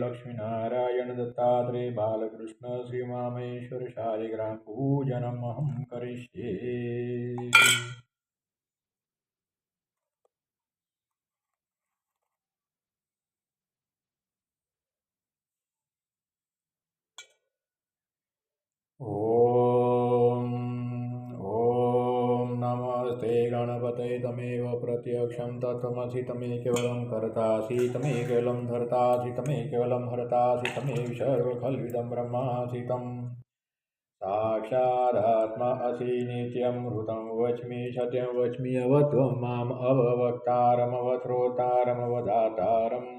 लक्ष्मीनारायण दत्तात्रेय बालकृष्ण श्रीमामेश्वर शालिग्राम पूजनमहं करिष्ये। ॐ नमस्ते गणपते तमेव प्रत्यक्षं तत्त्वमसि तमे केवलं कर्तासि तमे केवलं धर्तासि तमे केवलं हर्तासि तमेव सर्वखल्विदं ब्रह्मासि तं साक्षादात्मा असि नित्यं हृतं वच्मि सत्यं वच्मि अवत्वं माम् अववक्तारमवश्रोतारमवदातारम्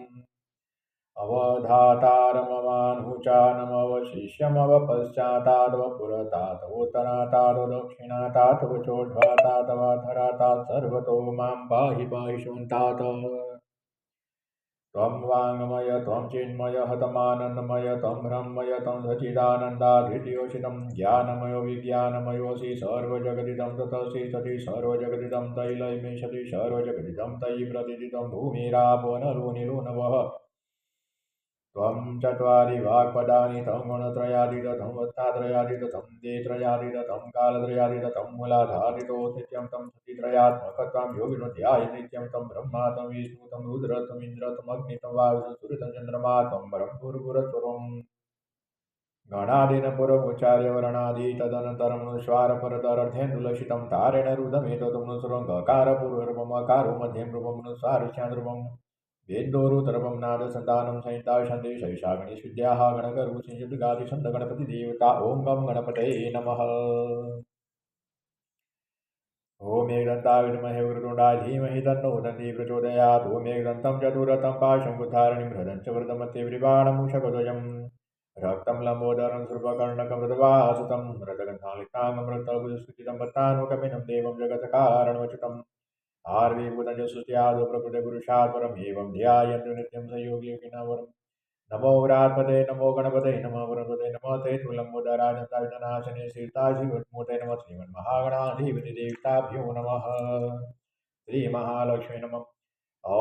अवधातारमवानुचानमवशिष्यमवपश्चातादव पुरतातवोत्तरातादव दक्षिणातातव चोढ्वातातवाधरातात् सर्वतो मां पाहि पाहि शोन्तात त्वं वाङ्मय त्वं चिन्मय हतमानन्दमय त्वं ब्रह्मय त्वं सच्चिदानन्दाद्वितीयोषितं ज्ञानमयो विज्ञानमयोऽसि सर्वजगदिदं ततसि सति सर्वजगदिदं तैलयमे सति सर्वजगदिदं तयि प्रतिदिदं भूमिरापो नरो निरो नभः त्वं चत्वारि वाक्पदानि तं गुणत्रयादिदतं वत्तात्रयादिदतं देत्रयादिदतं कालत्रयादिदतं मूलाधारितोऽनित्यं तं सतित्रयात्मकत्वं योगिनो ध्यायति नित्यं तं ब्रह्मा तं विष्णु तं रुद्र तं इन्द्र तं अग्नि तं वायु तं सूर्य तं चन्द्रमा तं परं पुरुपुरस्वरम् गणादिनपुरमुच्चार्य वर्णादि तदनन्तरमनुस्वारपरतरर्थेन्दुलक्षितं तारेण रुदमेतदनुसृतं गकारपूर्वरूपमकारो मध्यं रूपमनुस्वारस्यान्द्रूपम् वेदोरुतरपं नादसन्तानं संहिता सन्देशैषागणेशविद्याः गणकरुचिगादिछन्दगणपतिदेवता ॐ गं गणपतये नमः। ॐ एकदन्ताय विद्महे वक्रतुण्डाय धीमहि तन्नो दन्ती प्रचोदयात्। ॐ एकदन्तं चतुरतं पाशमुद्धारणिं हृदं च वृदमते वृवाणमुषकध्वजं रक्तं लम्बोदरं सुरपकर्णकमृतवासुतं रथगन्धालिकाङ्गमृतभुजस्थितं भक्तानुकमिनं देवं जगत्कारणमच्युतम् आर्विभूतं सुस्यादो प्रकृतिपुरुषात् परमेवं ध्यायन्तु नित्यं स योगिनवरं। नमो विराट्पते नमो गणपते नमो वरपते नमो ते तुलम्बोदराय दन्ताविनाशने सीताशिवमूर्ते नमः श्रीमन्महागणाधिपति देवताभ्यो नमः। श्रीमहालक्ष्मी नमः। ॐ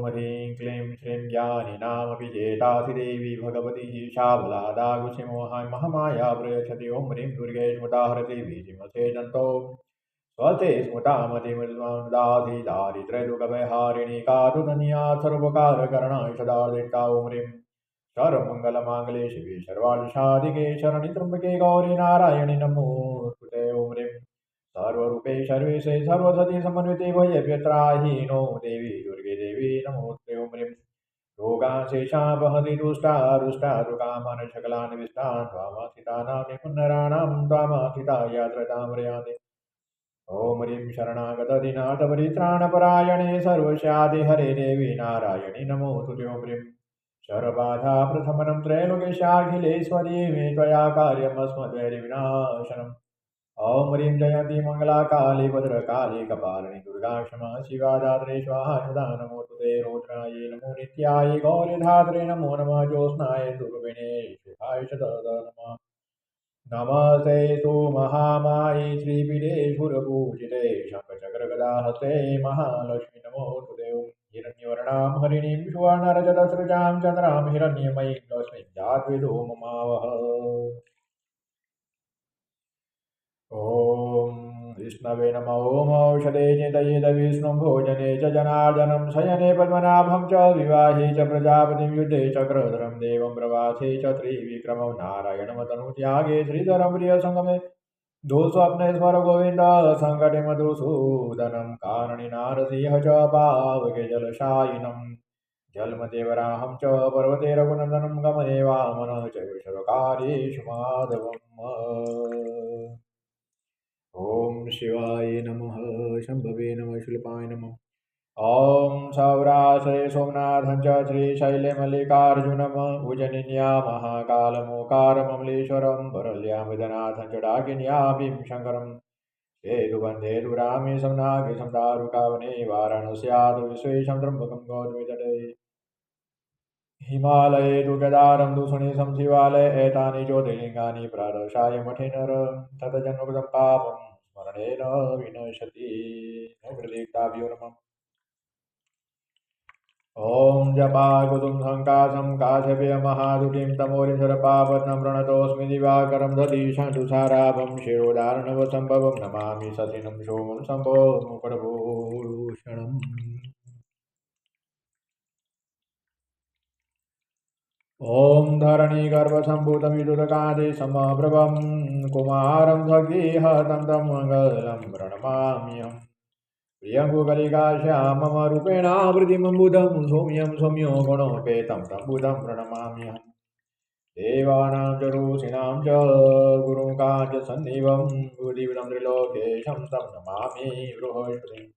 ह्रीं क्लीं श्रीं ज्ञानी नाम विजेतासि देवी भगवती शाबलादागुसिंहाय महामाया प्रयच्छति। ॐ ह्रीं दुर्गे स्मृता हरति बीजिमसे जन्तो स्वस्ते स्मृतामतिमृदाधि दारिद्र्यदुःखभयहारिणी कारुदन्या सर्वकारकरणाय सदा देवता। ॐ ह्रीं सर्वमङ्गलमाङ्गल्ये शिवे सर्वार्थसाधिके शरण्ये त्र्यम्बके गौरी नारायणि नमोस्तुते। ॐ ह्रीं सर्वरूपे सर्वेशे सर्वसति समन्विते भयव्यत्राहीनो देवी दुर्गे देवी नमोस्तुते। ॐ ह्रीं रोगान् शेषान् वहति दुष्टारुष्टान् दुःखान् सकलान् विष्टान् त्वामाश्रितानां निपुणराणां त्वामाश्रिता यात्रतां प्रयान्ति। ॐ ह्रीं शरणागतदीनाथपरित्राणपरायणे सर्वस्यादिहरे देवी नारायणि नमोस्तुते। ॐ ह्रीं सर्वबाधाप्रशमनं त्रैलोक्येशाखिलेश्वरी मे त्वया कार्यमस्मद्वैरिविनाशनम्। ॐ ह्रीं जयन्ती मङ्गलाकाली भद्रकाली कपालिनी दुर्गा क्षमा शिवा दात्रे स्वाहा सदा नमोस्तुते। रुद्रायै नमो नित्याय गौरीधात्रे नमो नमः ज्योत्स्नाय दुर्बिणे शिवाय सदा नमः। नमस्ते तु महामायी श्रीपीठे सुरपूजिते शङ्खचक्रगदाहस्ते महालक्ष्मी नमोस्तुते। हिरण्यवर्णां हरिणीं सुवर्णरजतसृजां चन्द्रां हिरण्यमयीं लक्ष्मीं जात्विदो ममावह। ॐ विष्णवे नमः। ॐ औषधे चिन्तयेत विष्णुं भोजने च जनार्दनं शयने पद्मनाभं च विवाहे च प्रजापतिं युद्धे चक्रधरं देवं प्रवासे च त्रिविक्रमं नारायणमतनुत्यागे श्रीधरं प्रियसङ्गमे दुःस्वप्नेश्वर गोविन्द सङ्कटे मधुसूदनं कारणे नारसिंह च पावके जलशायिनं जलमदेवराहं च पर्वते रघुनन्दनं गमने वामनः च विश्वकार्येषु माधवम्। ॐ शिवाय नमः। शम्भवे नमः। शिल्पाय नमः। ॐ सौराश्रे सोमनाथं च श्रीशैलमल्लिकार्जुनम् उज्जयिन्या महाकालमोकारममलेश्वरं वरल्यां विदनाथं च डाकिन्याभिं शङ्करं सेतुबन्धे दुरामेशं नागेशं दारुकावने वाराणस्यात् विश्वेशं त्र्यम्बकं गौतमीतटे हिमालये तु केदारं दूषणेशं शिवालये एतानि ज्योतिर्लिङ्गानि प्रदर्शाय मठे नर ततजन्मकृतं पापं स्मरणेन विनश्यति। देवताभ्यो नमः। ॐ जपाकुसुम सङ्काशं काश्यपमहादुतिं तमोरिधरपावनं प्रणतोऽस्मि दिवाकरं दधीशं तुषाराभं शिरोदार्णवसम्भवं नमामि सतिनं सोमं शम्भो मुकुटभूषणम्। ॐ धरणीगर्भसम्भूतविदुरकादिसमप्रभं कुमारं भगीहतं तं मङ्गलं प्रणमाम्यहम्। प्रियङ्कुकलिकाश्यामम रूपेणावृतिमम्बुधं सौम्यं सौम्यो गुणोपेतं तं बुधं प्रणमाम्यहम्। देवानां च ऋषीणां च गुरुं काञ्चसन्निभं बुद्धिविदं त्रिलोकेशं तं नमामि बृहस्पतिम्।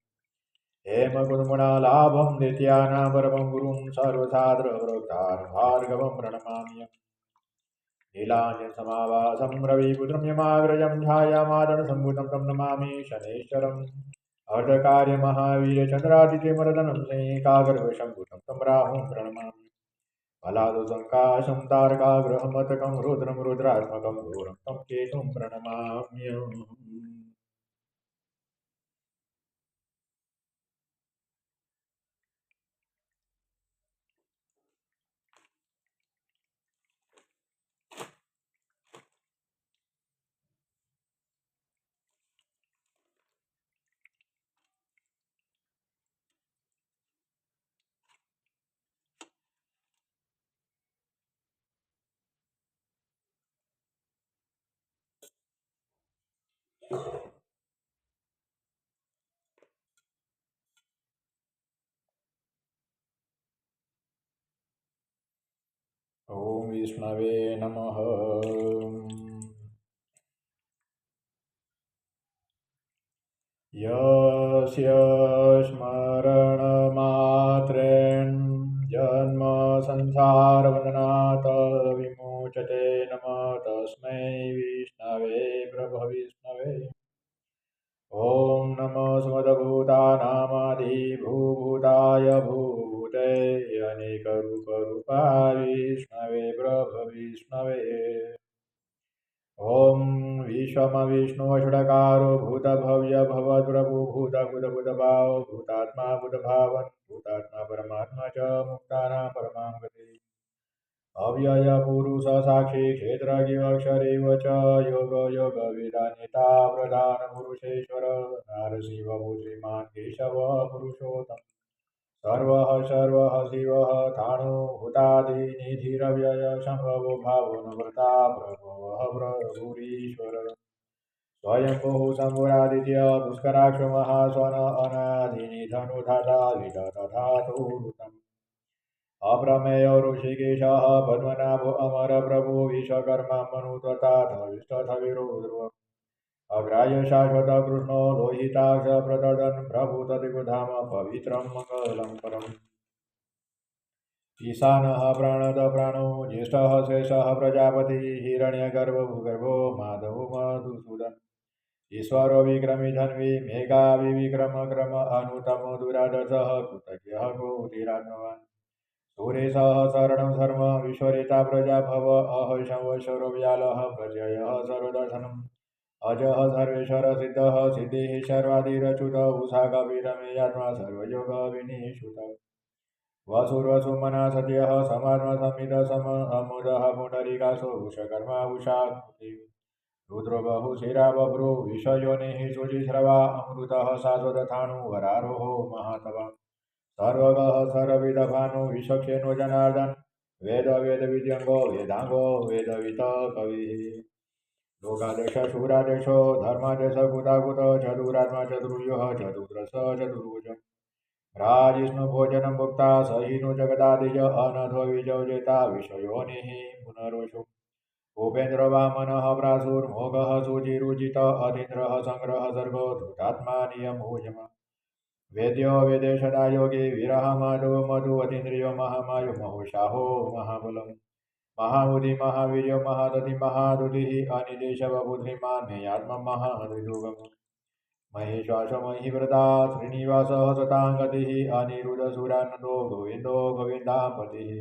हेमकुर्मणालाभं नित्यानां परमं गुरुं सर्वशास्त्रप्रोक्तारं भार्गवं प्रणमाम्यहम्। नीलाञ्जनसमाभासं रविपुत्रं यमाग्रजं छायामादनसम्भूतं तं नमामि शनैश्वरम्। अर्धकार्यमहावीरचन्द्रादित्यमर्दनं स्नेकाग्रशम्भुतं तं राहुं प्रणमामि। फलादुसङ्काशं तारकाग्रहमतकं रुद्रं रुद्रात्मकं घोरं तं केतुं प्रणमाम्यहम्। ॐ विष्णवे नमः। यस्य स्मरणमात्रेण जन्म संसारबन्धनात् विमुच्यते नमः तस्मै विष्णवे प्रभविष्णवे। ॐ नमो स्मदभूतानामादिभूभूताय भूते अनेकरूपरूपाय विष्णवे प्रभविष्णवे। ॐ विश्वमविष्णुषडकारो भूतभव्य भवद्प्रभु भूतभूतभूतभाव भूतात्मा भूतभावन भूतात्मा परमात्मा च मुक्तानां परमां गतिः। अव्ययपुरुष साक्षी क्षेत्रज्ञोऽक्षरेव च योग योगविदानेता प्रधानपुरुषेश्वर नारसिंहभूश्रीमान् केशव पुरुषोत्तम सर्वः सर्वः शिवः थाणुभूतादिनिधिरव्यय सम्भवो भावो नम्रता प्रभवः प्रभुरीश्वर स्वयंभुः शम्भुरादित्य पुष्कराक्ष महास्वन अनादिनिधनुधाता विदधातुरुतम् अप्रमेयो ऋषिकेशः पद्मनाभो अमरप्रभु विश्वकर्मा मनुतताथ विष्टथविरुध्रुव अग्राह्य शाश्वत कृष्णो लोहिताक्ष प्रददन् प्रभु तदिकुधाम पवित्रं मङ्गलं परम्। ईशानः प्राणदप्राणो ज्येष्ठः शेषः प्रजापतिः हिरण्यगर्भो भूगर्भो माधवो मधुसूदन ईश्वरो विक्रमी धन्वी मेघावि विक्रम क्रम अनुतमो दुरादर्शः कृतज्ञः कोटिरात्मवान् सुरेशः शरणं धर्म विश्वरेता प्रजा भव अहशंवशरो व्यालः प्रजयः सर्वदर्शनम् अजः सर्वेश्वर सिद्धः सिद्धिः सर्वादिरच्युत उषा कविरमेयात्मा सर्वयोग विनिश्रुत वसुर्वसुमना सत्यः समात्मसंहित सम अमुदः पुण्डरीकासो उषकर्मा उषाकृति रुद्रो बहुशिरा बभ्रो विश्वयोनिः शुचिस्रवा अमृतः शाश्वतथाणुवरारोहो महातवा सर्वगः सर्वविदभानु विश्वक्षेनो जनार्दन वेद वेदविद्यङ्गो वेदाङ्गो वेदवित कविः लोकादेश शूरादेशो धर्मादेश कुताकुत चतुरात्मा चतुर्युः चतुर्दश चतुर्भुज राजिष्णु भोजनं भुक्ता सहिनु जगदादिज अनधो विजौ जेता विश्वयोनिः पुनरोषु उपेन्द्र वामनः प्रासुर्मोघः सुचिरुचित अतीन्द्रः संग्रह सर्गो धृतात्मा नियमोजम वेद्यो वेदेशदा योगी वीरः मधु मधु अतीन्द्रियो महामायु महोषाहो महाबलम् महाबुद्धि महावीर्य महादति महादुतिः अनिदेशवबुद्धिमान्ययात्म महादुर्गम महेश्वास महिव्रता श्रीनिवासः सताङ्गतिः अनिरुद्धसुरानन्दो गोविन्दो गोविन्दापतिः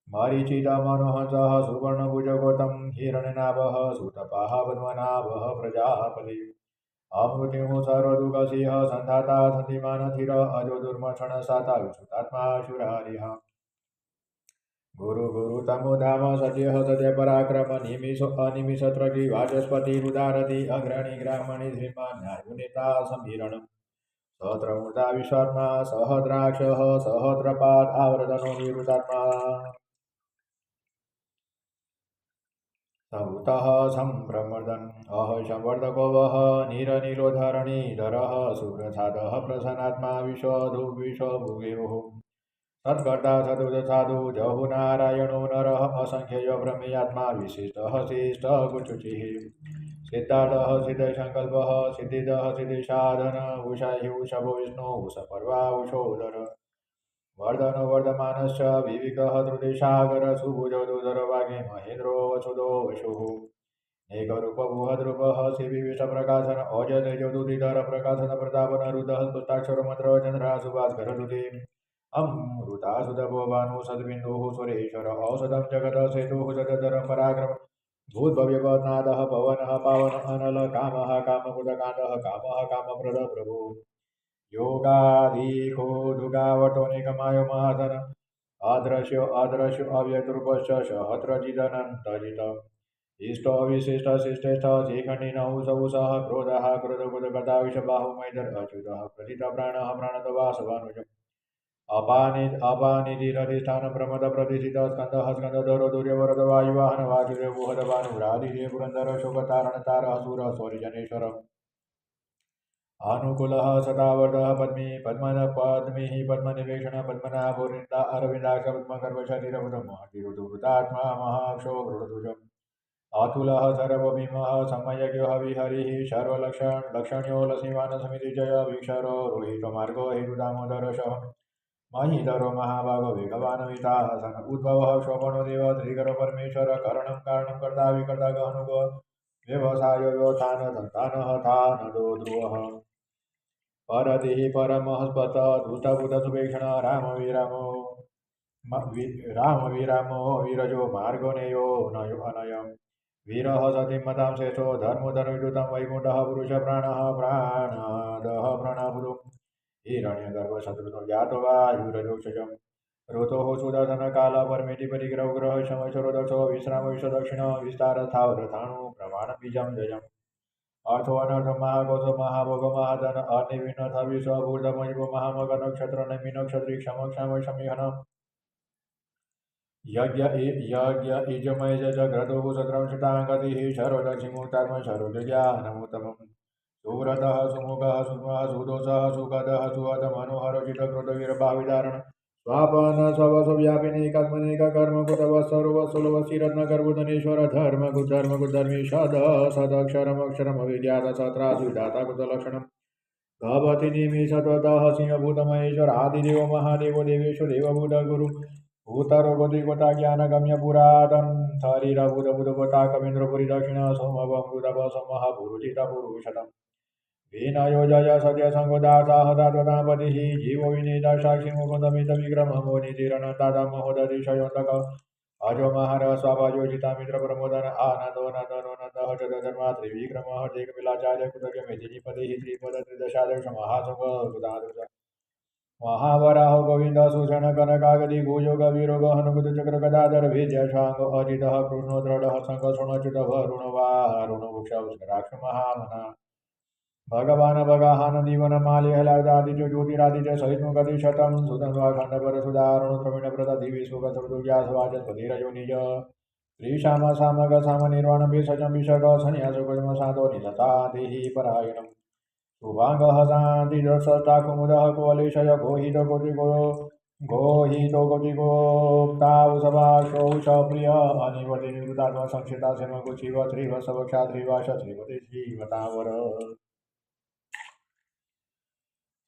मरीचितमनोहंसः सुवर्णभुजगौतम हिरण्यनाभः सुतपाः पद्मनाभः प्रजापतिः अमृत्युः सर्वदुःखसिंह सन्धाता सन्धिमानथिर अजो दुर्मक्षण साता विश्रुतात्मा शुरारिः गुरु गुरु तमो धाम सद्यः सद्य पराक्रम निमिषो अनिमिषत्रगी वाचस्पति उदारति अग्रणी ग्रामणि श्रीमान् न्यायगुणिता समीरण सहस्रमूर्धा विश्वात्मा सहस्राक्षः सहस्रपाद आवृतनो विरुतात्मा सहुतः सम्प्रमदन् संवर्धको वः नीरनीलोधरणीधरः सुप्रसादः प्रसन्नात्मा विश्वधुविश्वभुगेवुः सत्कर्ता सदुज साधु जहु नारायणो नरः असंख्ययो ब्रह्मयात्मा विशिष्टः शिष्टः कुचुचिः सिद्धार्थः सिद्धसङ्कल्पः सिद्धिदः सिद्धिसाधन उषाहि उषभो विष्णुः सपर्वा उषोदर वर्धनो वर्धमानश्च विविकः त्रुदिसागर सुभुजो दुधर वागे महेन्द्रो वसुदो वशुः एकरूपभूहद्रूपः शिविविषप्रकाशन औजतेजोदुदिधर प्रकाशन प्रतापनरुदः स्पुष्टाक्षरमन्त्र चन्द्रासुभास्करदुतिम् अमृतासुतभोभानु सद्बिन्दुः सुरेश्वर औषधं जगद सेतुः जगदर पराक्रम भूद्भव्यपद्नादः पवनः पावन अनल कामः कामकुदकान्तः कामः कामप्रद प्रभु योगाधीको दुगावटो निगमाय महाधन अदृश्यो अदृश्यो अव्यतरूपश्च सहस्रजिदनन्तजितम् इष्टो विशिष्ट शिष्टेष्ट शिखण्डिनौ सौसः क्रोधः क्रोधकुदगता विषबाहुमैदर अच्युतः प्रथित प्राणः प्राणदवासवानुजम् अपानिधिरधिष्ठान प्रमद प्रतिष्ठित स्कंदः स्कंदधरो दुर्यवरद वायुवाहन वासुदेव बुहदभानुरादिजय पुरंदर शोकतारण तारः सूरः सौरिजनेश्वर आनुकूलः सदावर्तः पद्मी पद्मिः पद्मनिवेक्षण पद्मनाभोरिन्दा अरविन्दाक्ष पद्मगर्भशरीरबुधमहातिरुदुवृतात्मा महाक्षो गृढध्वजम् अतुलः सर्वभीमः सम्यग्यो हविहरिः सर्वलक्षण्यो लक्ष्मीवान समितिजय वीक्षरो रोहितमार्गो हेतुदामोदरशः महीधरो महाभागो वेगवान वितासन उद्भवः शोभनो देव श्रीकर परमेश्वर करणं कारणं कर्ता विकर्ता गहनुग व्यवसायो योत्थान सन्तानः थानदो ध्रुवः परतिः परमहस्पत धूतभूतसुपेक्षण रामवीरामो वीरजो मार्गोनेयो नयो अनयम् वीरः सतीमतां श्रेष्ठो धर्मोधर्मयुतं वैकुण्ठः पुरुषप्राणः प्राणदः प्रणबुधुम् हिरण्यगर्भशत्रुतो जातो वायुरजोक्षजम् ऋतोः सुदर्शन काल परमेति परिग्रह ग्रह शमशरो दक्षो विश्राम विश्वदक्षिण विस्तारस्थावरथाणु प्रमाणबीजं जयम् अर्थो अनर्थ महाकोश महाभोग महाधन अनिविनथ विश्वभूतमयिव महामग नक्षत्र नमी नक्षत्री क्षम क्षम शमिहन यज्ञ इजमय जग्रतुः सत्रं शिताङ्गतिः शरोदक्षिमुक्तात्म शरोजज्ञानमुत्तमम् सुव्रतः सुमुखः सुमः सुदोषः सुखदः सुहत मनोहरचितकृतवीरभाविधारण स्वापन स्ववसव्यापिनी कस्मनेककर्म कुतवत्सर्वसुलभशिरत्नगर्भुधनेश्वर धर्मगुधर्मीषद सदक्षरमक्षरमविज्ञात सत्रासुविधाता कुतलक्षणम् भवति निमिषतः सिंहभूतमहेश्वर आदिदेव महादेवो देवेश्वर देवभूत गुरु भूतरो गोतिगोता ज्ञानगम्य पुरातन थरीरभूतभूतगोता कवीन्द्रपुरी दक्षिण सोमवमृतभ समः पुरुषतम् विनयो जय सत्य संगोदासाहदापतिः जीवो विनीता साक्षी मुकुन्दमित विक्रमो निधिरनतादा महोदधिशयोन्तक अजो महार स्वाभायोजिता मित्र प्रमोदन आनन्दो नन्दनो नन्दः जगधर्मा त्रिविक्रमः जयकपिलाचार्य कृतज्ञमेधिनिपतिः श्रीपद त्रिदशादश महासुखसुधादृश महावराहो गोविन्द सुषण कनकागति भूयो गवीरो गहनुगुत चक्र गदाधर विजयशांग अजितः कृष्णो दृढः शङ्खशृणच्युत वरुणवृक्ष महामना भगवान भगाहान दीवन मालिहलादित्य ज्योतिरादित्य सहिष्णुगति शतम सुधन्वाखंड पर सुदारुण प्रवीण प्रदधि विश्वगसुर्दुर्यासवाचस्पतिरजो निज श्रीशाम सामग साम निर्वाण भेषजं विषग संन्यासुगम साधो निलतादिः परायणम् शुभांगः शान्तिरसष्टाकुमुदः कोलेशय गोहितो गोपिगोप्तावसभाषोषप्रिय अनिवर्ति निवृतात्मा संक्षिता सेमकुचिव श्रीवत्सवक्षा श्रीवास श्रीमती श्रीमतावर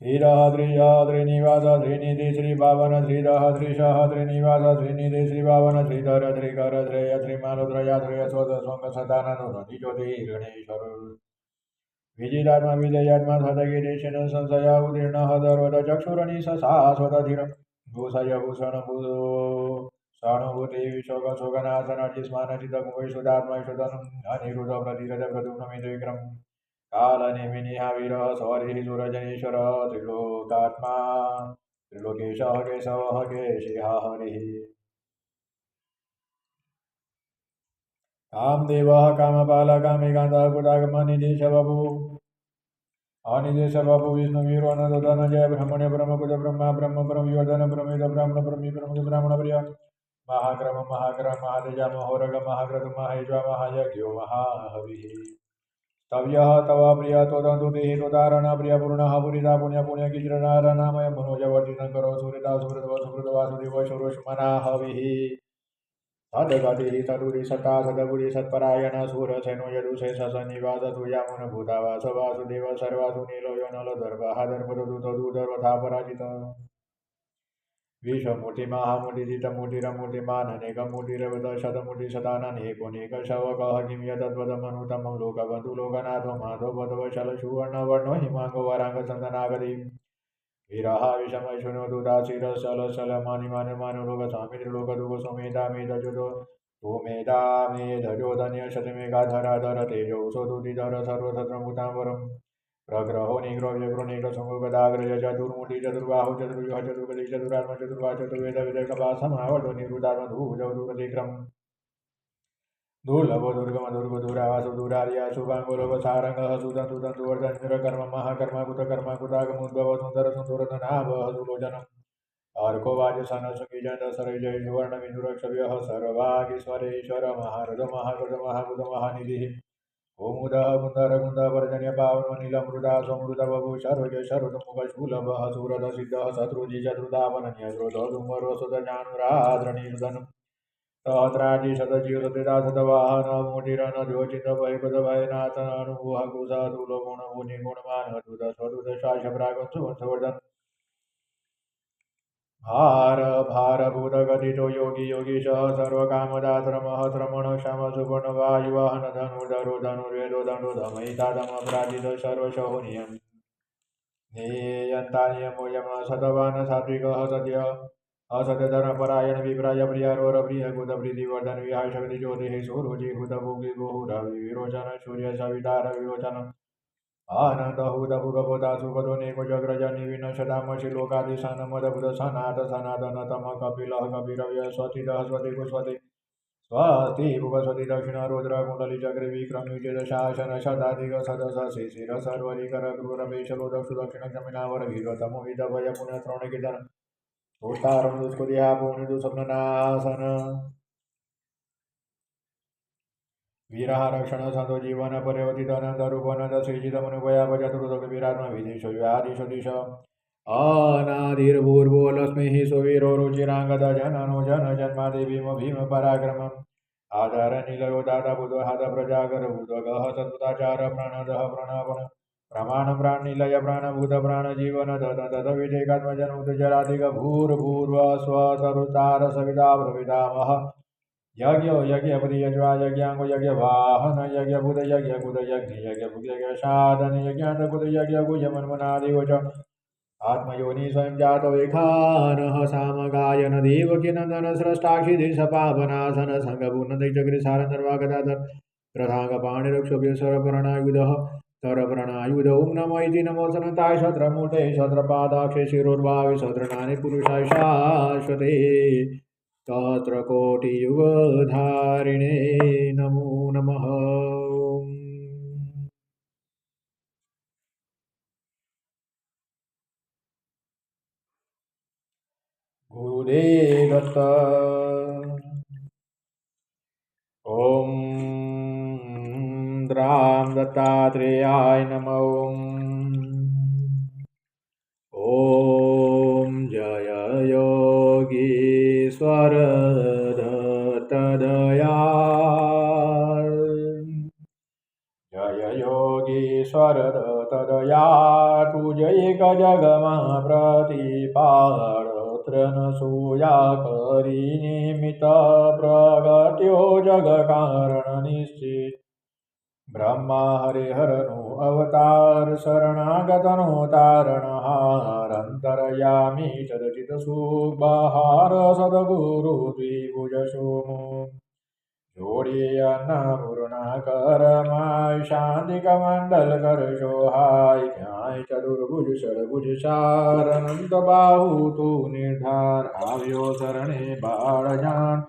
श्रीरः श्रीनिवास श्रीनिधि श्रीभावन श्रीधः श्रीशः श्रीनिवास श्रीनिधि श्रीभावन श्रीधर श्रीकर श्रेय श्रीमालोत्रया श्रेय स्वद स्वंग सदानंद ज्योतिर्गणेश्वर विजितात्मा विजयात्मा सदगिरीशन संशय उदीर्ण हदरोद चक्षुरणी ससास्वतधिर भूषय भूषण भूषानुभूति विशोक शोकनाशन अर्चिस्मान चितमुख शुद्धात्मा शुद्धन अनिरुद्ध प्रतिरथ प्रदुम्न विक्रम कालनेमिनिः वीरः सौरिः सुरजनीश्वरः त्रिलोकात्मा त्रिलोकेशः केशवः केशिः हरिः कामदेवः कामपालः कामिकान्तः कुदागमनिदेश बभूव अनिदेश बभूव विष्णुवीरो अनन्दधनजय ब्रह्मण्य ब्रह्मकुद ब्रह्मा ब्रह्म ब्रह्मयोधन ब्रह्मेद ब्राह्मण ब्रह्मी ब्रह्म ब्राह्मण प्रिय महाक्रम महाक्रम महातेजा महोरग महाक्रतु महेश्वर महायज्ञो महाहविः स्तव्यः तव प्रिय तोदन्तु देहि तोदारण प्रिय पूर्णः पुरिता पुण्य पुण्य किचरनारनामय मनोजवर्तितं करो सुहृदा सुहृदव सुहृद वासुदेव शोरुष्मना हविः सद्गतिः तदुरि सता सदगुरि सत्परायण सूरसेनो यदुषे ससन्निवास तुयामुन भूतावास वासुदेव सर्वासु नीलो नलदर्भः दर्भदूतदूतदूतर्वथा विश्वमूर्ति महामूर्तिजितमूर्तिरमूर्तिमाननेकमूर्तिरवद शतमूर्तिशताननेकोनेकशवकः किं यतद्वदमनुतमं लोकबन्धु लोकनाथो माधव वधवशलसुवर्णवर्णो हिमाङ्गो वराङ्गचन्दनागति विरह विषमशुनो दुदाशिरशलशलमानिमानमानुलोकस्वामी त्रिलोकदुःखसुमेधामेधजो सुमेधामेधजोधन्यशतमेघाधराधर तेजो सोदुदिधर सर्वसत्रमुताम्बरम् प्रग्रहो निग्रहो व्यग्रो निग्रसुमुखदाग्रज चतुर्मूर्ति चतुर्बाहु चतुर्युह चतुर्गति चतुरात्म चतुर्भा चतुर्वेद विदकपासमावर्तो निरुदात्मधूजौदुर्गतिक्रम दुर्लभो दुर्गम दुर्गो दुरार्या शुभाङ्गोलोकसारङ्गः सुदन्तुदन्तुवर्धनिरकर्म महाकर्म कुतकर्म कुतागमुद्भव सुन्दर सुन्दरधनाभः सुलोचनम् अर्को वाजसन सुखीजन सरजय सुवर्णमिन्दुरक्षव्यः सर्वागीश्वरेश्वर महारथ महाकृत महाबुध महानिधिः ओमुदः कुन्दर कुन्द वर्जन्य पावन नीलमृदा समृद बभू सर्वजय सर्वतमुख शूलभः सुरथ सिद्धः शत्रुजि चतुर्धावनन्य क्रोध धूमरो सुतजानुराद्रणीर्धनम् सहस्राजी शतजीव सतदा सतवाहन मूर्तिरन द्योचित भयपद भयनाथ अनुभूह कुशा तुलो गुण मुनि गुणमान अद्भुत स्वदूत शाश प्रागं सुवर्धन भार भारभूत गतितो योगी योगीश सर्वकामदाश्रमः श्रमण क्षम सुगुण वायुवाहन धनुर्धरो धनुर्वेदो दण्डो दमयिता दमप्राजित सर्वशोनियम् नेयन्ता नियमो यम सतवान सात्विकः सत्य असत्यधर्मपरायण विप्राय प्रियारोर प्रिय कुत प्रीतिवर्धन विहाय शक्ति ज्योतिः सुरुचि हुत भुगि गुहुर विरोचन सूर्य सवितार विरोचन आनंद हुत भुगभूता सुगतो नेको जग्रजनि विनशदामशि लोकादिशान मदबुध सनात सनातन तम कपिलः कपिरव्य स्वतितः स्वति कुस्वति स्वस्ति भुगस्वति दक्षिण रुद्र कुण्डली चक्र विक्रम युजित शासन शताधिक सदस शिशिर सर्वरिकर क्रूरमेशलो दक्षु दक्षिण जमिनावर भीगतमो विदभय पुनः श्रवणकीर्तन तुष्टारं दुष्कुदिहा पुण्यदु स्वप्ननाशन वीरः रक्षण संतो जीवन पर्यवतित अनंत रूपनंद श्रीजितमनुभया भजतुरुदक विरात्मा विदेशो व्यादिशो दिश अनादिर्भूर्भो लक्ष्मीः सुवीरो रुचिरांगद जननो जन जन्मादि भीम भीम पराक्रमम् आधार निलयो दाता बुधहात प्रजागर बुधगः सत्पुताचार प्रणदः प्रणपन प्रमाण प्राण निलय प्राणभूत प्राण जीवन तद विवेकात्मजन जराधिक भूर्भूर्व स्वतरुतार सविता प्रविदामः यज्ञ यज्ञपति यज्वा यज्ञांगो यज्ञ वाहन यज्ञ बुध यज्ञ कुद यज्ञ यज्ञ भुग यज्ञ साधन यज्ञात कुद यज्ञ गुह्यमन्मनादिव च आत्मयोनि स्वयं जातो वेखानः सामगायन देवकीनन्दन स्रष्टाक्षि देशपावनासन सङ्गपूर्णदैत्यगिरिसारन्दर्वागदाधर रथाङ्गपाणिरक्षोभ्य सरप्रणायुधः सरप्रणायुध ॐ नमो इति नमो सनताय शत्रमूर्ते शत्रपादाक्षे शिरोर्भावि शत्रनानि पुरुषाय शाश्वते सहस्रकोटियुगधारिणे नमो नमः गुरुदेव दत्त ॐ राम दत्तात्रेयाय नमः ॐ जय योगीश्वर दत्तदयाळ जय योगीश्वर दत्तदयाळ तुझे एक जगमा प्रतिपाळ त्रणसूया करी निमित्त प्रगट्यो जग कारण निश्चित ब्रह्मा हरिहरनो अवतार शरणागतनो तारणहारंतरयामी चदचित सुबहार सद्गुरु द्विभुज सोमो जोड़ी अन्नपूर्णा करमाय शांति कमंडल कर शोहाय ख्याय चतुर्भुज षडभुज चार अनंत बाहु तू निर्धार आव्यो शरणे बाण जान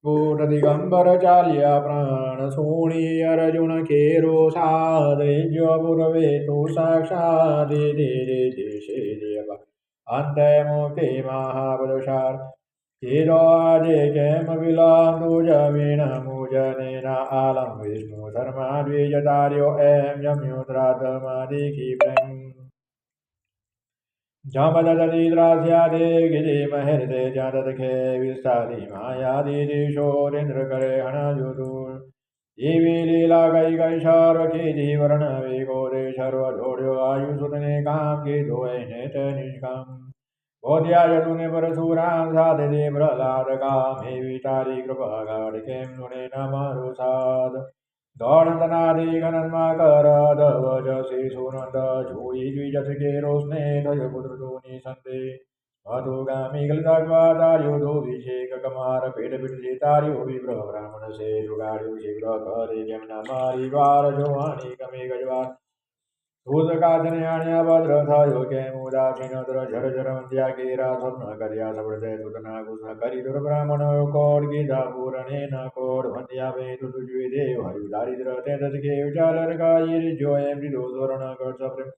कोट दिगंबर चालिया प्राण सोणी अर्जुन केरो साधे जो पूर्वे तो साक्षात् दे दे दे देशे देव अंत मुक्ति महापुरुषार चिरोजे केम विलांदु जमीन मुजनेन आलम विष्णु धर्मा द्विजदार्यो एम यम्युद्रातमादिकी प्रेम जमददीद्रास्यादे गिरि महर्दे जातखे विस्तारि मायादिशोरेन्द्र करे हणजुदु देवी लीला गई गई सर्वकी जीवरण वेगोरे सर्वधोड्यो आयुसुतने काम की धोए नेत निष्काम बोध्याय तूने परशुराम साधे प्रहलाद कामे वितारी कृपा गाढ़ केम नुने नमरु साध दौड़ंदनादि गणन्मा कर दवज से सुनंद जोई द्विजत के रोशने धय पुत्र दूनी संते मधुगामी गलदाग्वादार्यो दो विषेक कमार पेट पिट से तार्यो विप्रह ब्राह्मण से जुगाड़ियो शिव्र करे जमना मारी द्वार जोहानी कमे गजवार सूतकाचनयाण्या भद्रथयो केमुदासीनोदर झर झर वंद्या केरा स्वप्न कर्या सवृदय सुतना कुष्ण करि दुर्ब्राह्मण कोड गीता पूरणेन कोड वंद्या वे तुतुज्वे देव हरि दारिद्र ते दत के उजालर गायिर जोय मृदु स्वर्ण कर सप्रेम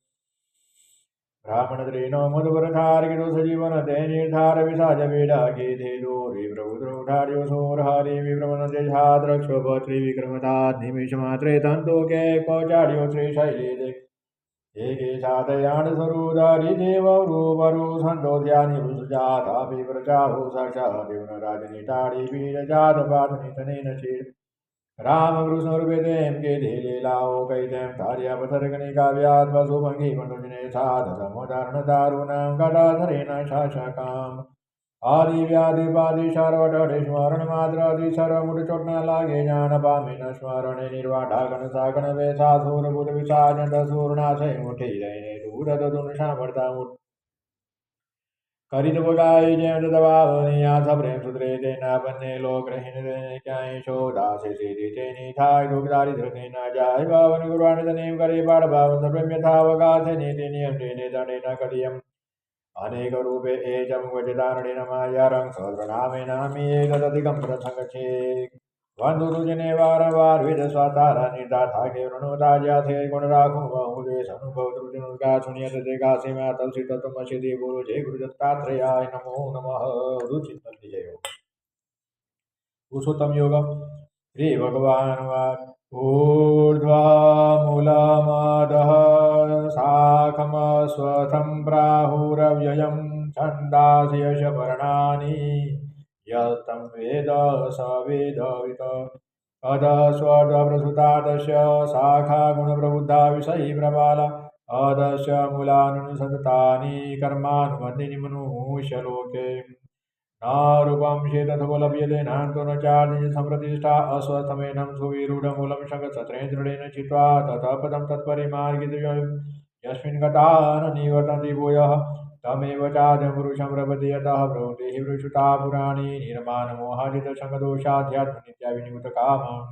ब्राह्मण त्रेनो मधुवर थार गिरो सजीवन ते निर्धार विसाज वेदा के थे दोरे प्रभु द्रोठार्यो सोर हरि विभ्रमण ते छात्र क्षोभत्री विक्रमता निमिष मात्रे तंतो के पौचार्यो श्री शैले एके साधयान स्वरूदारी देव रूपरु संतोध्यानि रुजाता विप्रजाहु साक्षात् देवन राजनी टाड़ी वीर जात पात नितने नचीर राम कृष्ण रूपेतेम के धेले लाओ कैतेम धार्या पथरगणि काव्यात् पशुभंगी मनुजने साध समुदारण दारुणां गदाधरेण शासकाम आदि व्याधि पादि सर्वटि स्मरण मात्र आदि सर्वमुट चोट न लागे ज्ञान पामे न स्मरण निर्वाणा गण सागण वैसा सूर बुध विसाजन सूर्णाशय मुठे रहने दूर दुन सामर्था मुठ करित बुलाए जय दबावनी आशा प्रेम सुधरे देना बन्ने लोक रहने देने क्या शोधा से सीधी तेनी थाय दुख दारिद्र देना जाय बावन गुरुवाणी तनेम करे पाठ भावन सर्वम यथावगा से नीति नियम देने दंडे न करियम अनेक रूपे एजं वजदारणेन मायारं सहस्रनामे नामी एकदधिकं प्रसंगचे वंदुरुजने वारंवार विद स्वतारा निर्दाथा के वृणोदाज्याथे गुण राखो बहुदेश अनुभव त्रुटिनुगा सुनियत देगा सीमा तलसी तत्वमसि देवो जय गुरुदत्तात्रेयाय नमो नमः रुचित जय पुरुषोत्तम योगम श्री भगवान वाक् ऊर्ध्वमूलमदः शाखमश्वत्थं प्राहुरव्ययं छन्दांसि यशपर्णानि यस्तं वेद स वेदवित् अधस्वप्रसुतादस्य शाखा गुणप्रबुद्धा विषयी प्रबाला अधस्य मूलानुसंतानि कर्मानुबन्धिनि मनुष्यलोके नारूपं शेतथोपलभ्यते नान्तो न चार्य सम्प्रतिष्ठा अस्वस्थमेनं सुविरूढमूलं शङ्खसत्रेण दृढेन चित्वा ततः पदं तत्परिमार्गितव्यं यस्मिन् गता न निवर्तन्ति भूयः तमेव चाद्यं पुरुषं प्रपद्ये यतः प्रवृत्तिः वृषुता पुराणी निर्माणमोहाजितशङ्खदोषाध्यात्मनित्याविनिमुतकामम्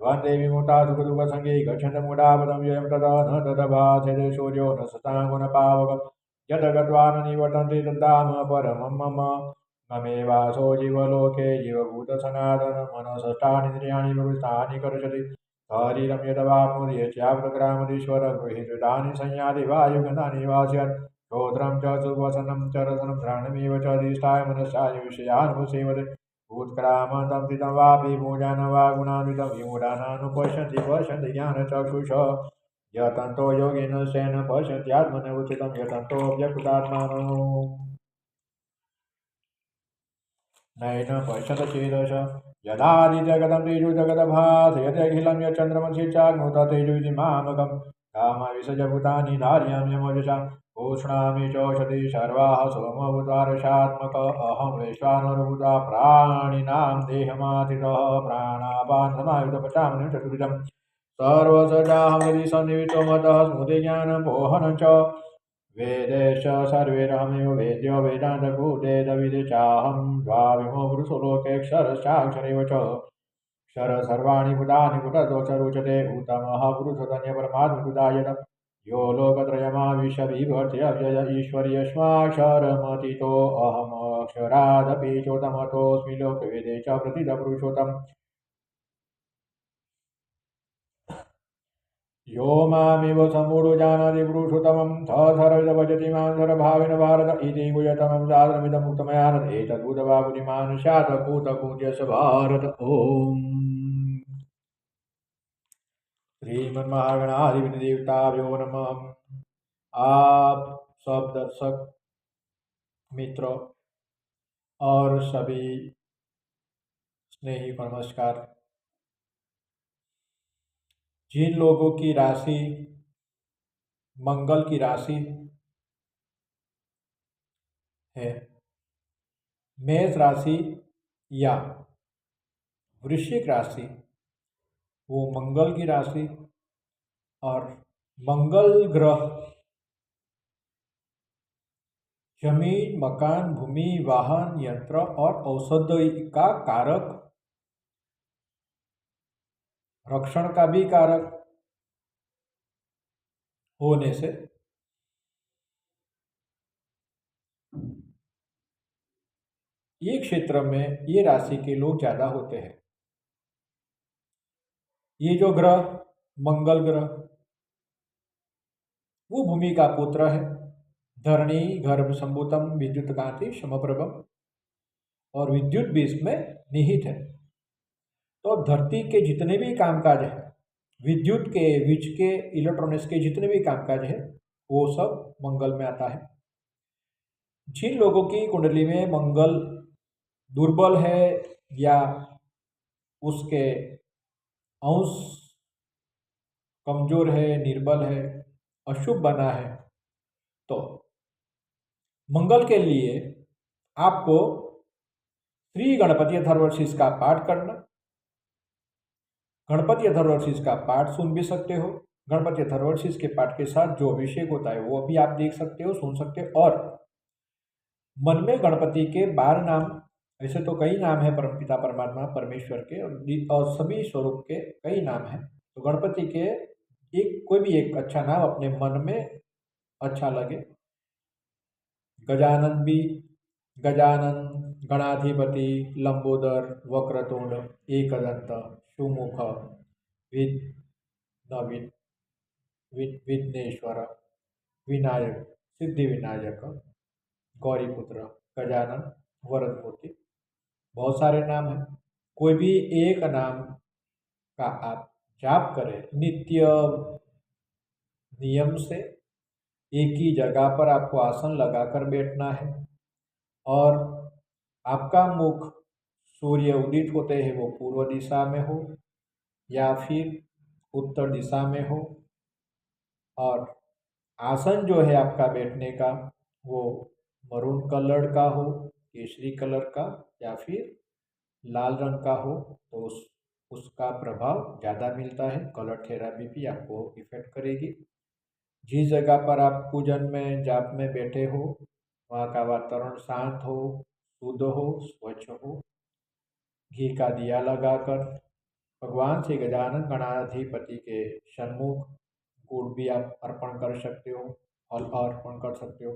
द्वन्द्वे विमुक्ता सुखदुःखसङ्गे गच्छन्तमूढा पदं व्ययं तदा न तदभासते सूर्यो न शशाङ्को न पावकः यत् गत्वा न निवर्तन्ते तद्धाम परमं मम ममेवासो जीवलोके जीवभूतसनातन मनसष्टानीन्द्रियाणि प्रवृत्तानि कर्षति शरीरं यदवाप्नोति यच्चाप्तग्रामधीश्वर गृहीतृतानि संयाति वायुगन्धानि वास्यत् श्रोत्रं च सुवसनं च रसनं घ्राणमेव च अधिष्ठाय मनश्चाय विषयानुपसेवते उत्क्रामन्तं स्थितं वापि पूजानं वा गुणान्वितं विमूढानानुपश्यन्ति पश्यन्ति ज्ञानचक्षुष यतन्तो योगिन सेन पश्यन्त्यात्मनवचितं यतन्तोऽप्यकृतात्मानो नैन पश्यत चेदश यदादि जगदं तेजो जगदभासयत्यखिलं यच्चन्द्रमसि चाग्नुत तेजोति मामकं कामविसजभूतानि धारयाम्यमजसा उष्णामि चौषधि सर्वाः सोमभूतारसात्मक अहं वैश्वानरभूता प्राणिनां देहमातितः प्राणापानसमायुधपचामनि चतुर्विधं सर्वसजाहं यदि सन्निवितो मतः स्मृति ज्ञानपोहनं च वेदेश सर्वेरहमेव वेद्यो वेदान्तभूतेदविदे चाहं द्वाविमो पुरुषो लोकेऽक्षरश्चाक्षरेव च क्षर सर्वाणि भूतानि कुटस्थोऽक्षरुच्यते उत्तमः पुरुषोत्तमपरमात्मकृतायतम् यो लोकत्रयमाविश्य बिभर्त्य अव्यय ईश्वर्यस्माक्षरमतीतोऽहमक्षरादपि चोत्तमतोऽस्मि लोकवेदे च प्रतितपुरुषोत्तम यो मामेव सम्मूढो जानाति पुरुषोत्तमं स सर्वविद मां सर्वभावेन भारत इति गुह्यतमं शास्त्रमिदमुक्तमयानत् एतद्भूतबाहुनिमान् स्यात् कूटकूट्यस्य भारत। ओम श्रीमन्महागणाधिपतिदेवताभ्यो नमः। आप सब दर्शक मित्र और सभी स्नेही को नमस्कार। जिन लोगों की राशि मंगल की राशि है मेष राशि या वृश्चिक राशि, वो मंगल की राशि और मंगल ग्रह जमीन, मकान, भूमि, वाहन, यंत्र और औषधि का कारक, रक्षण का भी कारक होने से ये क्षेत्र में ये राशि के लोग ज्यादा होते हैं। ये जो ग्रह मंगल ग्रह वो भूमि का पुत्र है, धरणी गर्भ संभूतम विद्युत कांति समप्रभम, और विद्युत भी इसमें निहित है। तो धरती के जितने भी कामकाज है, विद्युत के, विच के, इलेक्ट्रॉनिक्स के जितने भी कामकाज है वो सब मंगल में आता है। जिन लोगों की कुंडली में मंगल दुर्बल है या उसके अंश कमजोर है, निर्बल है, अशुभ बना है, तो मंगल के लिए आपको श्री गणपति अथर्वशीष का पाठ करना। गणपति अथर्वशीष का पाठ सुन भी सकते हो। गणपति अथर्वशीष के पाठ के साथ जो अभिषेक होता है वो भी आप देख सकते हो, सुन सकते हो। और मन में गणपति के 12 नाम, ऐसे तो कई नाम है परमपिता परमात्मा परमेश्वर के, और सभी स्वरूप के कई नाम हैं। तो गणपति के कोई भी एक अच्छा नाम अपने मन में अच्छा लगे। गजानन भी, गजानन, गणाधिपति, लंबोदर, वक्रतुंड, एकदंत, सुमुख, विघ्नेश्वर, विनायक, सिद्धि विनायक, गौरीपुत्र, गजानन, वरदमूर्ति, बहुत सारे नाम हैं। कोई भी एक नाम का आप जाप करें नित्य नियम से। एक ही जगह पर आपको आसन लगाकर बैठना है और आपका मुख सूर्य उदित होते हैं वो पूर्व दिशा में हो या फिर उत्तर दिशा में हो, और आसन जो है आपका बैठने का वो मरून कलर का हो, केसरी कलर का या फिर लाल रंग का हो, तो उसका प्रभाव ज़्यादा मिलता है। कलर थेरापी भी आपको इफेक्ट करेगी। जिस जगह पर आप पूजन में जाप में बैठे हो वहाँ का वातावरण शांत हो, शुद्ध हो, स्वच्छ हो। घी का दिया लगाकर भगवान श्री गजानन गणाधिपति के सन्मुख गुड़ भी आप अर्पण कर सकते हो, फल अर्पण कर सकते हो,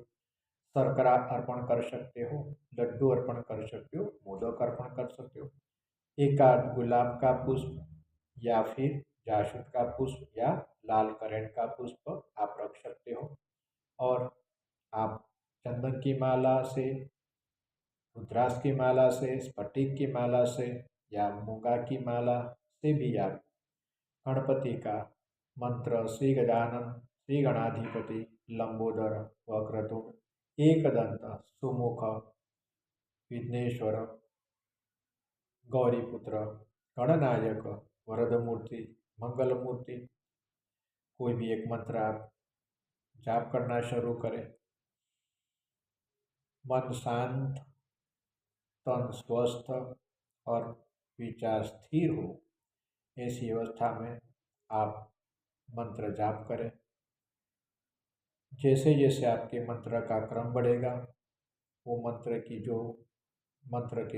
शर्करा अर्पण कर सकते हो, लड्डू अर्पण कर सकते हो, मोदक अर्पण कर सकते हो। एक आध गुलाब का पुष्प या फिर जासूद का पुष्प या लाल करेंट का पुष्प आप रख सकते हो। और आप चंदन की माला से, रुद्राक्ष की माला से, स्फटिक की माला से या मूंगा की माला से भी आप गणपति का मंत्र श्री गजानन, श्री गणाधिपति, लंबोदर, वक्रतुंड, एकदंत, सुमुख, विघ्नेश्वर, गौरीपुत्र, गणनायक, वरदमूर्ति, मंगलमूर्ति, कोई भी एक मंत्र आप जाप करना शुरू करें। मन शांत, तन स्वस्थ और विचार स्थिर हो, ऐसी अवस्था में आप मंत्र जाप करें। जैसे जैसे आपके मंत्र का क्रम बढ़ेगा वो मंत्र के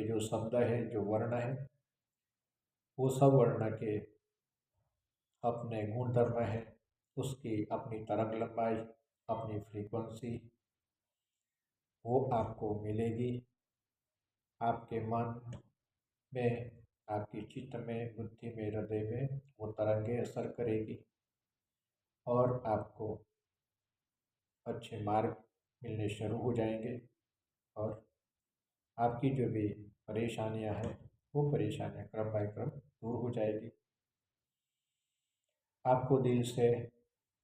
जो शब्द है, जो वर्ण है, वो सब वर्ण के अपने गुण धर्म है, उसकी अपनी तरंग लंबाई, अपनी फ्रीक्वेंसी वो आपको मिलेगी। आपके मन में, आपकी चित्त में, बुद्धि में, हृदय में वो तरंगे असर करेगी और आपको अच्छे मार्ग मिलने शुरू हो जाएंगे और आपकी जो भी परेशानियां हैं वो परेशानियां क्रम बाय क्रम दूर हो जाएगी। आपको दिल से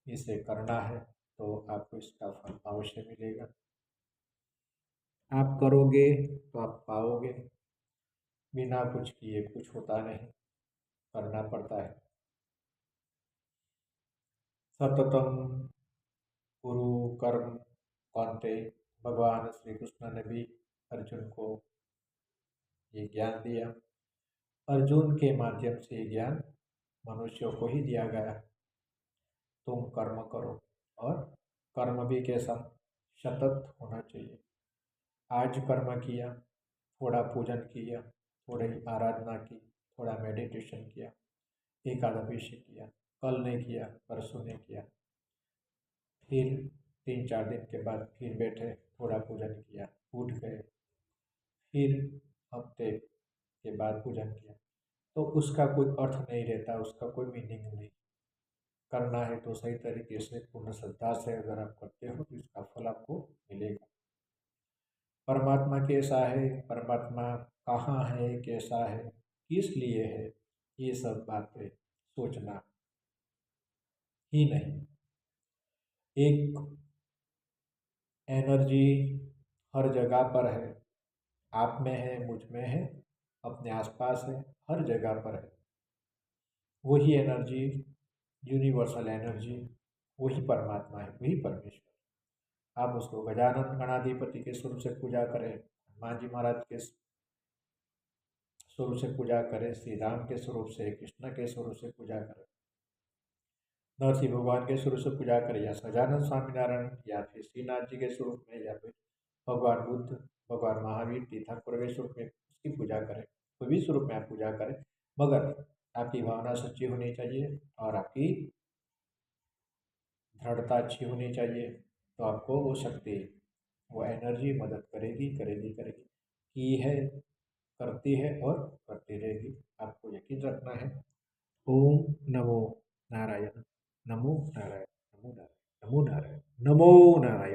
इसे करना है तो आपको इसका फल अवश्य मिलेगा। आप करोगे तो आप पाओगे। बिना कुछ किए कुछ होता नहीं, करना पड़ता है। सततम गुरु कर्म कौन्ते, भगवान श्री कृष्ण ने भी अर्जुन को ये ज्ञान दिया। अर्जुन के माध्यम से ये ज्ञान मनुष्यों को ही दिया गया। तुम कर्म करो और कर्म भी कैसा, सतत होना चाहिए। आज कर्म किया, थोड़ा पूजन किया, थोड़ी आराधना की, थोड़ा मेडिटेशन किया, एकादशी किया, कल नहीं किया, परसों नहीं किया, फिर 3-4 दिन के बाद फिर बैठे, थोड़ा पूजन किया, उठ गए, फिर हफ्ते के बाद पूजन किया, तो उसका कोई अर्थ नहीं रहता, उसका कोई मीनिंग नहीं। करना है तो सही तरीके से पूर्ण श्रद्धा से अगर आप करते हो तो इसका फल आपको मिलेगा। परमात्मा कैसा है, परमात्मा कहाँ है, कैसा है, किस लिए है, ये सब बातें सोचना ही नहीं। एक एनर्जी हर जगह पर है, आप में है, मुझ में है, अपने आसपास है, हर जगह पर है। वही एनर्जी, यूनिवर्सल एनर्जी, वही परमात्मा है, वही परमेश्वर। आप उसको गजानन गणाधिपति के स्वरूप से पूजा करें, हनुमान जी महाराज के स्वरूप से पूजा करें, श्री राम के स्वरूप से, कृष्ण के स्वरूप से पूजा करें, नरसिंह भगवान के स्वरूप से पूजा करें, या सजानंद स्वामीनारायण, या फिर श्रीनाथ जी के स्वरूप में, या फिर भगवान बुद्ध, भगवान महावीर, तीर्थंकर के स्वरूप में उसकी पूजा करें। कोई भी स्वरूप में आप पूजा करें, मगर आपकी भावना सच्ची होनी चाहिए और आपकी दृढ़ता अच्छी होनी चाहिए, तो आपको वो शक्ति, वो एनर्जी मदद करेगी करेगी करेगी, की है, करती है और करती रहेगी। आपको यकीन रखना है। ओम नमो नारायण, नमो नारायण, नमो नारायण, नमो नारायण, नमो नारायण।